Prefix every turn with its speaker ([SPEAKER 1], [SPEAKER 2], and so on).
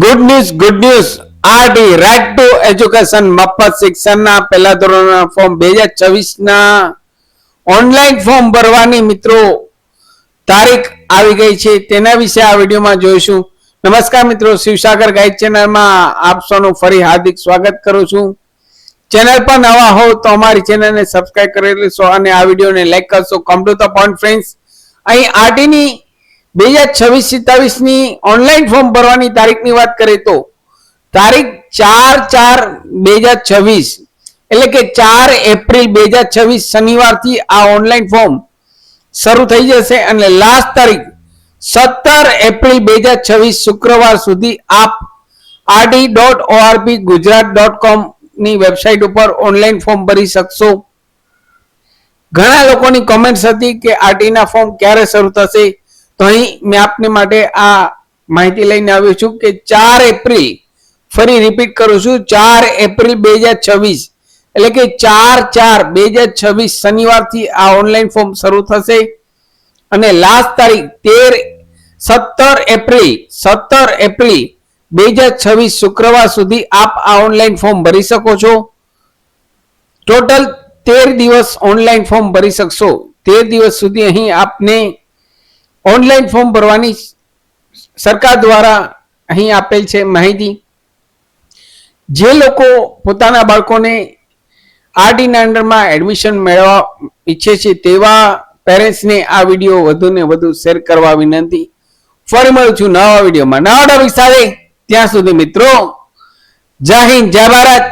[SPEAKER 1] Good news RT right to education મફત શિક્ષણના પહેલા ધોરણના ફોર્મ 2026 ના ઓનલાઈન ફોર્મ ભરવાની મિત્રો તારીખ આવી ગઈ છે. તેના વિશે આ વિડીયોમાં જોઈશું. નમસ્કાર મિત્રો, શિવસાગર ગાઈડ ચેનલમાં આપ સૌનું ફરી હાર્દિક સ્વાગત કરું છું. ચેનલ પર નવા હો તો અમારી ચેનલને સબસ્ક્રાઇબ કરી લેશો અને આ વિડીયોને લાઈક કરશો. Come to the point friends, અહીં આરટીની 2026-27 ની ઓનલાઈન ફોર્મ ભરવાની તારીખની વાત કરીએ તો તારીખ 4/4/2026 એટલે કે 4 એપ્રિલ 2026 શનિવારથી આ ઓનલાઈન ફોર્મ શરૂ થઈ જશે અને લાસ્ટ તારીખ 17 એપ્રિલ 2026 શુક્રવાર સુધી આપ rd.org.gujarat.com ની વેબસાઇટ ઉપર ઓનલાઈન ફોર્મ ભરી શકશો. ઘણા લોકોની કોમેન્ટ્સ હતી કે આરટીના ફોર્મ ક્યારે શરૂ થશે, તો અહીં મેં આપને માટે આ માહિતી લઈને આવ્યો છું કે 4 એપ્રિલ, ફરી રિપીટ કરું છું, 4 એપ્રિલ 2026 એટલે કે 4/4/2026 શનિવારથી આ ઓનલાઈન ફોર્મ શરૂ થશે અને લાસ્ટ તારીખ 17 એપ્રિલ 2026 શુક્રવાર સુધી આપ આ ઓનલાઈન ફોર્મ ભરી શકો છો. ટોટલ 13 દિવસ ઓનલાઈન ફોર્મ ભરી શકશો. 13 દિવસ સુધી અહીં આપને ઓનલાઈન ફોર્મ ભરવાની સરકાર દ્વારા અહીં આપેલ છે માહિતી. જે લોકો પોતાના બાળકોને આરટીના અંડરમાં એડમિશન મેળવવા ઈચ્છે છે તેવા પેરેન્ટ્સને આ વિડીયો વધુને વધુ શેર કરવા વિનંતી. ફરી મળું છું નવા વિડીયોમાં નવા ટોપિક સાથે. ત્યાં સુધી મિત્રો, જય હિન્દ, જય ભારત.